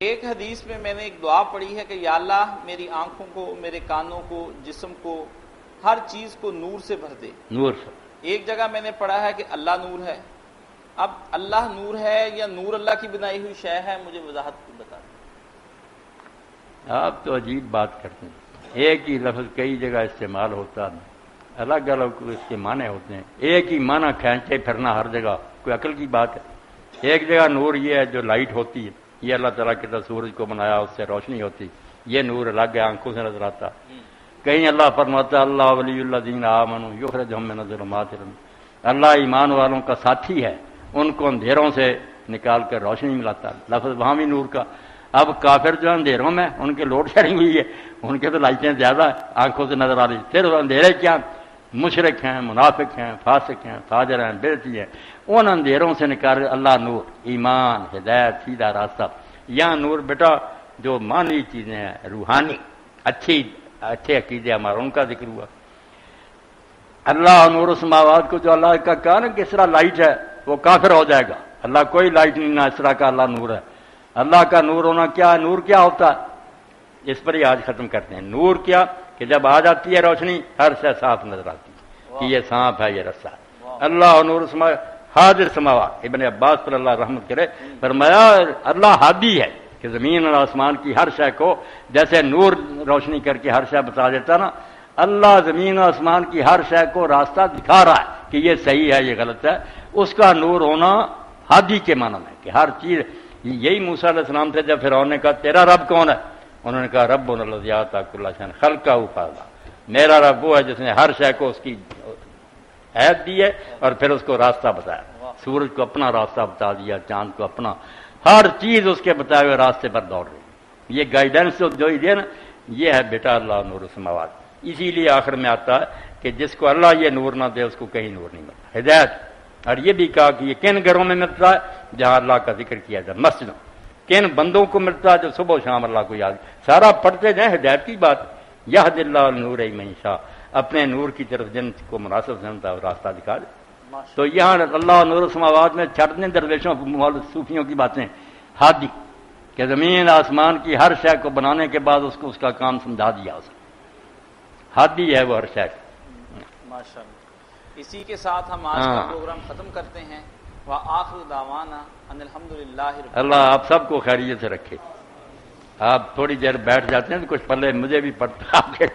ایک حدیث میں نے ایک دعا پڑھی ہے کہ یا اللہ میری آنکھوں کو، میرے کانوں کو، جسم کو، ہر چیز کو نور سے بھر دے۔ نور سے۔ ایک جگہ میں نے پڑھا ہے کہ اللہ نور ہے۔ اب اللہ نور ہے یا نور اللہ کی بنائی ہوئی شے ہے، مجھے وضاحت بتا دیں۔ آپ تو عجیب بات کرتے ہیں، ایک ہی لفظ کئی جگہ استعمال ہوتا ہے، الگ الگ اس کے معنی ہوتے ہیں، ایک ہی معنی کھینچے پھرنا ہر جگہ کوئی عقل کی بات ہے؟ ایک جگہ نور یہ ہے جو لائٹ ہوتی ہے، یہ اللہ تعالیٰ کے سورج کو بنایا، اس سے روشنی ہوتی، یہ نور الگ ہے، آنکھوں سے نظر آتا۔ کہیں اللہ فرماتا اللہ ولی الذین آمنوا یخرجہم من الظلمات الى النور، اللہ ایمان والوں کا ساتھی ہے، ان کو اندھیروں سے نکال کر روشنی ملاتا، لفظ وہاں بھی نور کا۔ اب کافر جو اندھیروں میں، ان کے لوڈ شیڈنگ ہوئی ہے، ان کے تو لائٹیں زیادہ آنکھوں سے نظر آ رہی، پھر اندھیرے کیا؟ مشرک ہیں، منافق ہیں، فاسق ہیں، فاجر ہیں، بدعتی ہیں، ان اندھیروں سے نکال اللہ نور، ایمان، ہدایت، سیدھا راستہ۔ یہاں نور بیٹا جو معنوی چیزیں ہیں، روحانی اچھے عقیدے ہمارا، ان کا ذکر ہوا۔ اللہ نور السماوات کو جو اللہ کا کہا نا کہ اس طرح لائٹ ہے، وہ کافر ہو جائے گا، اللہ کوئی لائٹ نہیں، نہ اس طرح کا اللہ نور ہے۔ اللہ کا نور ہونا کیا ہے؟ نور کیا ہوتا ہے؟ اس پر ہی آج ختم کرتے ہیں۔ نور کیا کہ جب آ جاتی ہے روشنی، ہر شے صاف نظر آتی ہے کہ یہ سانپ ہے، یہ رسا ہے۔ اللہ نور السماوات حاضر سماوات، ابن عباس پر اللہ رحمت کرے، فرمایا اللہ ہادی ہے کہ زمین اور آسمان کی ہر شے کو جیسے نور روشنی کر کے ہر شے بتا دیتا نا، اللہ زمین و آسمان کی ہر شے کو راستہ دکھا رہا ہے کہ یہ صحیح ہے، یہ غلط ہے۔ اس کا نور ہونا ہادی کے معنی میں کہ ہر چیز۔ یہی موسیٰ علیہ السلام سے جب فرعون نے کہا تیرا رب کون ہے، انہوں نے کہا رب الذی اعطی کل شیء خلقہ فہدی، میرا رب وہ ہے جس نے ہر شے کو اس کی عہد دی ہے اور پھر اس کو راستہ بتایا۔ سورج کو اپنا راستہ بتا دیا، چاند کو اپنا، ہر چیز اس کے بتائے ہوئے راستے پر دوڑ رہی۔ یہ گائیڈنس جو ہی دے نا، یہ ہے بیٹا اللہ نور السماوات۔ اسی لیے آخر میں آتا ہے کہ جس کو اللہ یہ نور نہ دے اس کو کہیں نور نہیں ملتا، ہدایت۔ اور یہ بھی کہا کہ یہ کن گھروں میں ملتا ہے؟ جہاں اللہ کا ذکر کیا جائے، مسجدوں۔ کن بندوں کو ملتا ہے؟ جو صبح و شام اللہ کو یاد، سارا پڑھتے جائیں، ہدایت کی بات۔ یہد اللہ نور من یشاء، اپنے نور کی طرف جن کو مناسب سمجھتا ہے راستہ دکھا دے۔ تو یہاں اللہ نور السماوات میں چھٹ دیں درویشوں صوفیوں کی باتیں، ہادی کہ زمین آسمان کی ہر شے کو بنانے کے بعد اس کو اس کا کام سمجھا دیا، اس ہادی ہے وہ ہر شے۔ ماشاءاللہ۔ اسی کے ساتھ ہم آج کا پروگرام ختم کرتے ہیں۔ وآخر دعوانا ان الحمدللہ رب۔ اللہ آپ سب کو خیریت سے رکھے۔ آپ تھوڑی دیر بیٹھ جاتے ہیں تو کچھ پلے مجھے بھی پڑتا آپ کے